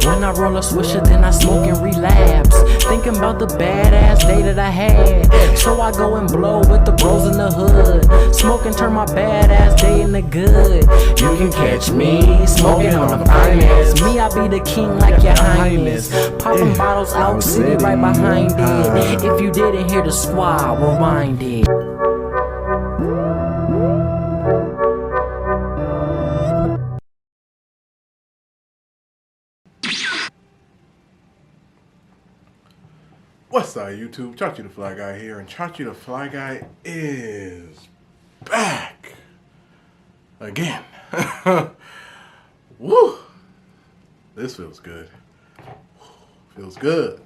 When I roll a swisher, then I smoke and relapse. Thinking about the badass day that I had. So I go and blow with the bros in the hood. Smoke and turn my badass day into good. You can catch me smoking on the finest. Me, I be the king like your highness. Popping bottles out city right behind it. If you didn't hear the squad, rewind it. What's up, YouTube? Chachi the Fly Guy here, and Chachi the Fly Guy is back again. Woo! This feels good. Feels good.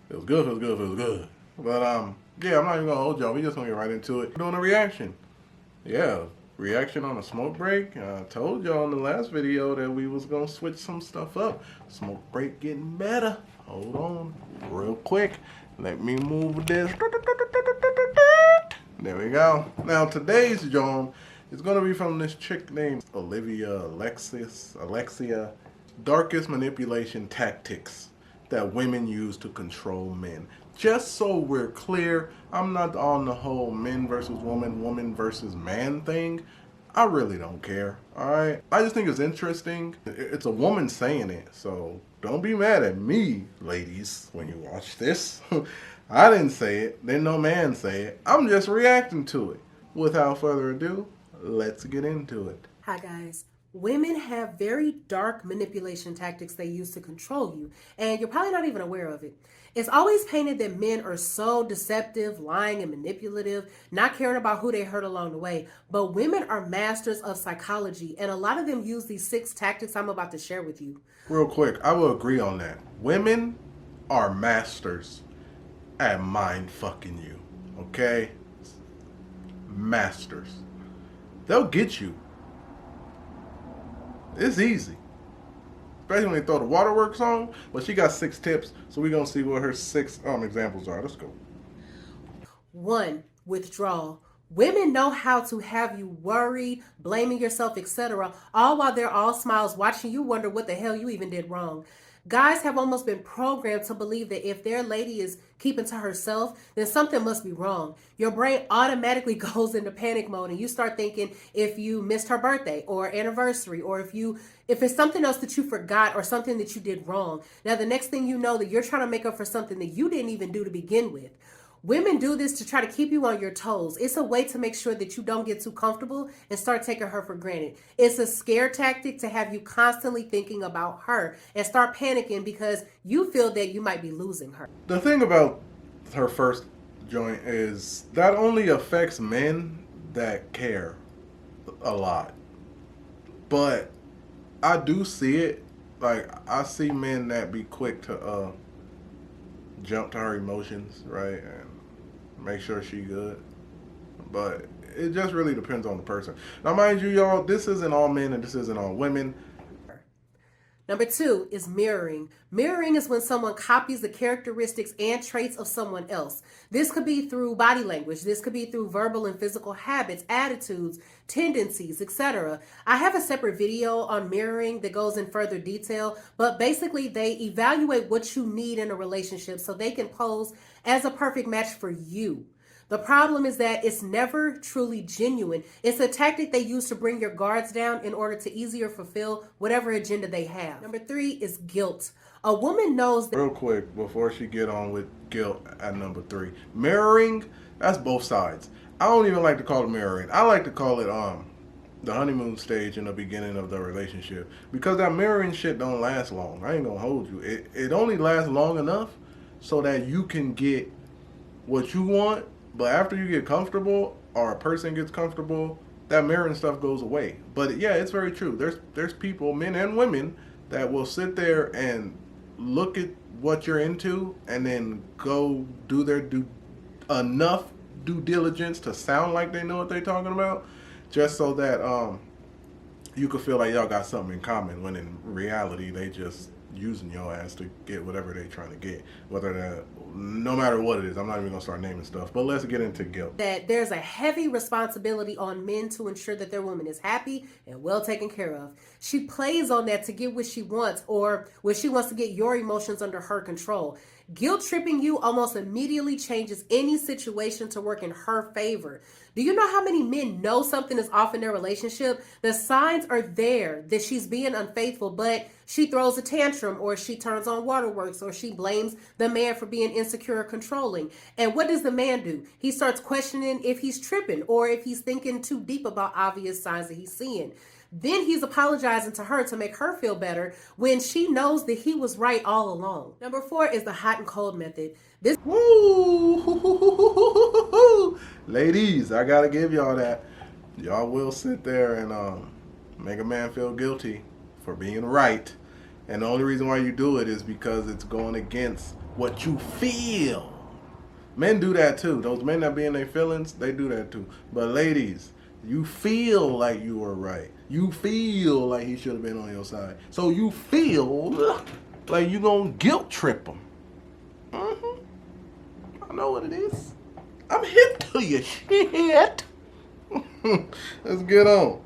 Feels good, feels good, feels good. But, yeah, I'm not even gonna hold y'all. We just gonna get right into it. We're doing a reaction. Yeah, reaction on a smoke break. I told y'all in the last video that we was gonna switch some stuff up. Smoke break getting better. Hold on, real quick. Let me move this. There we go. Now today's Joan is gonna be from this chick named Alexia. Darkest manipulation tactics that women use to control men. Just so we're clear, I'm not on the whole men versus woman, woman versus man thing. I really don't care, alright? I just think it's interesting. It's a woman saying it, so don't be mad at me, ladies, when you watch this. I didn't say it, didn't no man say it. I'm just reacting to it. Without further ado, let's get into it. Hi guys. Women have very dark manipulation tactics they use to control you, and you're probably not even aware of it. It's always painted that men are so deceptive, lying, and manipulative, not caring about who they hurt along the way. But women are masters of psychology, and a lot of them use these 6 tactics I'm about to share with you. Real quick, I will agree on that. Women are masters at mind fucking you, okay? Masters. They'll get you. It's easy. Especially when they throw the waterworks on. But she got 6 tips, so we're going to see what her 6 examples are. Let's go. 1. Withdrawal. Women know how to have you worried, blaming yourself, etc., all while they're all smiles watching you wonder what the hell you even did wrong. Guys have almost been programmed to believe that if their lady is keeping to herself, then something must be wrong. Your brain automatically goes into panic mode and you start thinking if you missed her birthday or anniversary, or if it's something else that you forgot or something that you did wrong. Now, the next thing you know, that you're trying to make up for something that you didn't even do to begin with. Women do this to try to keep you on your toes. It's a way to make sure that you don't get too comfortable and start taking her for granted. It's a scare tactic to have you constantly thinking about her and start panicking because you feel that you might be losing her. The thing about her first joint is that only affects men that care a lot. But I do see it. Like, I see men that be quick to jump to her emotions, right? And make sure she good. But it just really depends on the person. Now, mind you, y'all, this isn't all men and this isn't all women. Number 2 is mirroring. Mirroring is when someone copies the characteristics and traits of someone else. This could be through body language. This could be through verbal and physical habits, attitudes, tendencies, etc. I have a separate video on mirroring that goes in further detail, but basically they evaluate what you need in a relationship so they can pose as a perfect match for you. The problem is that it's never truly genuine. It's a tactic they use to bring your guards down in order to easier fulfill whatever agenda they have. Number 3 is guilt. A woman knows that— Real quick, before she get on with guilt at number 3. Mirroring, that's both sides. I don't even like to call it mirroring. I like to call it the honeymoon stage in the beginning of the relationship. Because that mirroring shit don't last long. I ain't gonna hold you. It only lasts long enough so that you can get what you want. But after you get comfortable, or a person gets comfortable, that mirroring stuff goes away. But yeah, it's very true. There's people, men and women, that will sit there and look at what you're into and then go do their enough due diligence to sound like they know what they're talking about, just so that you could feel like y'all got something in common, when in reality they just using your ass to get whatever they trying to get. Whether that, no matter what it is, I'm not even gonna start naming stuff. But let's get into guilt. That there's a heavy responsibility on men to ensure that their woman is happy and well taken care of. She plays on that to get what she wants, or when she wants to get your emotions under her control. Guilt tripping you almost immediately changes any situation to work in her favor. Do you know how many men know something is off in their relationship? The signs are there that she's being unfaithful, but she throws a tantrum, or she turns on waterworks, or she blames the man for being insecure or controlling. And what does the man do? He starts questioning if he's tripping or if he's thinking too deep about obvious signs that he's seeing. Then he's apologizing to her to make her feel better when she knows that he was right all along. Number 4 is the hot and cold method. This Woo! Ladies, I gotta give y'all that. Y'all will sit there and make a man feel guilty for being right. And the only reason why you do it is because it's going against what you feel. Men do that too. Those men that be in their feelings, they do that too. But ladies, you feel like you were right. You feel like he should have been on your side. So you feel like you gonna guilt trip him. I know what it is. I'm hip to your shit. Let's get on.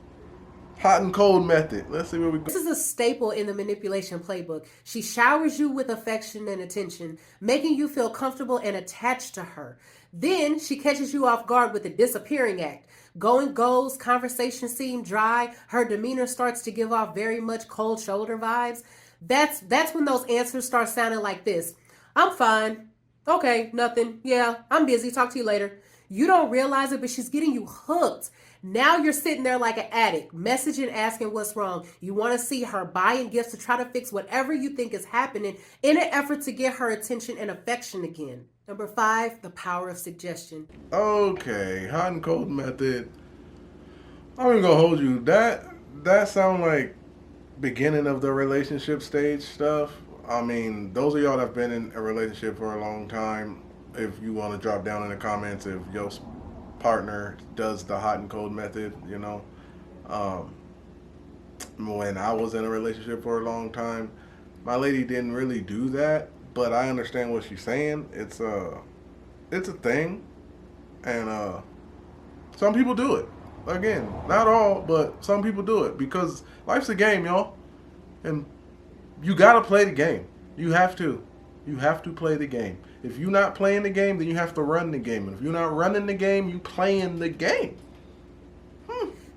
Hot and cold method. Let's see where we go. This is a staple in the manipulation playbook. She showers you with affection and attention, making you feel comfortable and attached to her. Then she catches you off guard with the disappearing act. Going goes, conversation seem dry, her demeanor starts to give off very much cold shoulder vibes. That's when those answers start sounding like this. I'm fine. Okay, nothing. Yeah, I'm busy. Talk to you later. You don't realize it, but she's getting you hooked. Now you're sitting there like an addict, messaging, asking what's wrong. You want to see her, buying gifts to try to fix whatever you think is happening in an effort to get her attention and affection again. Number 5, the power of suggestion. Okay, hot and cold method. I'm even gonna hold you. That sound like beginning of the relationship stage stuff. I mean, those of y'all that have been in a relationship for a long time, if you want to drop down in the comments if your partner does the hot and cold method, you know. When I was in a relationship for a long time, my lady didn't really do that, but I understand what she's saying. It's a thing, and some people do it. Again, not all, but some people do it because life's a game, y'all, and you gotta play the game. You have to play the game. If you're not playing the game, then you have to run the game. And if you're not running the game, you playing the game.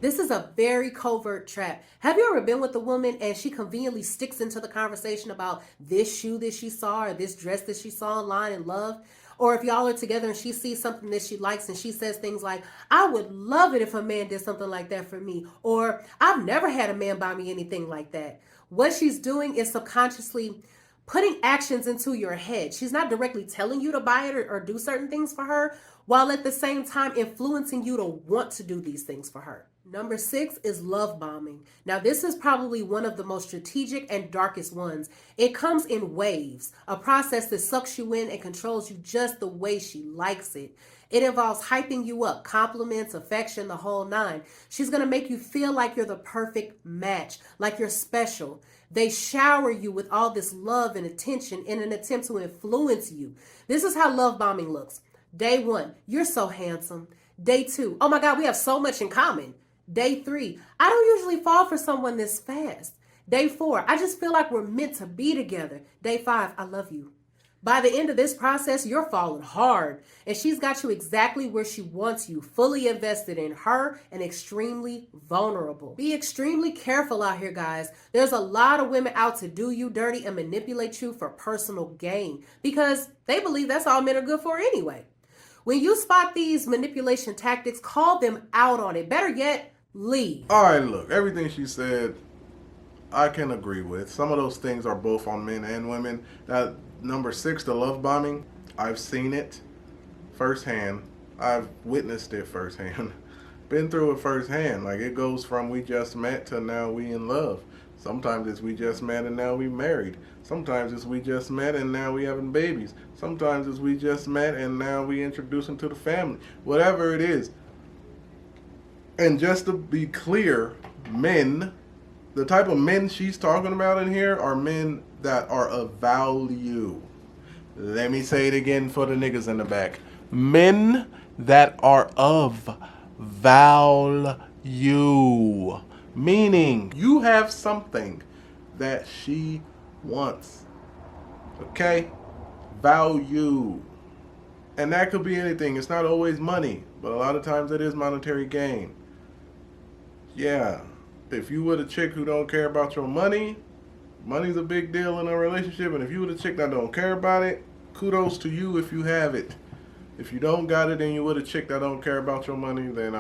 This is a very covert trap. Have you ever been with a woman and she conveniently sticks into the conversation about this shoe that she saw or this dress that she saw online and loved? Or if y'all are together and she sees something that she likes and she says things like, I would love it if a man did something like that for me. Or I've never had a man buy me anything like that. What she's doing is subconsciously putting actions into your head. She's not directly telling you to buy it or do certain things for her, while at the same time influencing you to want to do these things for her. Number 6 is love bombing. Now, this is probably one of the most strategic and darkest ones. It comes in waves, a process that sucks you in and controls you just the way she likes it. It involves hyping you up, compliments, affection, the whole nine. She's going to make you feel like you're the perfect match, like you're special. They shower you with all this love and attention in an attempt to influence you. This is how love bombing looks. Day 1, you're so handsome. Day 2, oh my God, we have so much in common. Day 3, I don't usually fall for someone this fast. Day 4, I just feel like we're meant to be together. Day 5, I love you. By the end of this process, you're falling hard, and she's got you exactly where she wants you, fully invested in her and extremely vulnerable. Be extremely careful out here, guys. There's a lot of women out to do you dirty and manipulate you for personal gain because they believe that's all men are good for anyway. When you spot these manipulation tactics, call them out on it. Better yet, leave. All right, look, everything she said, I can agree with. Some of those things are both on men and women. Now, number 6, the love bombing, I've seen it firsthand. I've witnessed it firsthand. Been through it firsthand. Like, it goes from we just met to now we in love. Sometimes it's we just met and now we married. Sometimes it's we just met and now we having babies. Sometimes it's we just met and now we introducing to the family. Whatever it is. And just to be clear, men, the type of men she's talking about in here are men that are of value. Let me say it again for the niggas in the back. Men that are of value. Meaning you have something that she wants. Okay? Value. And that could be anything. It's not always money, but a lot of times it is monetary gain. Yeah. If you with a chick who don't care about your money, money's a big deal in a relationship. And if you with a chick that don't care about it, kudos to you if you have it. If you don't got it and you with a chick that don't care about your money, then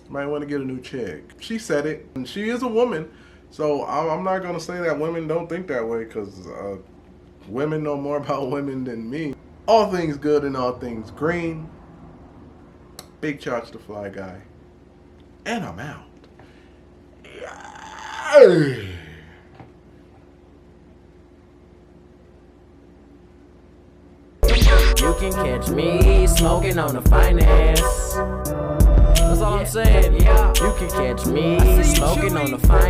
might want to get a new chick. She said it, and she is a woman, so I'm not gonna say that women don't think that way, because women know more about women than me. All things good and all things green. Big Charge the Fly Guy, and I'm out. You can catch me smoking on the finest. That's all I'm saying. Yeah, you can catch me smoking on the finest.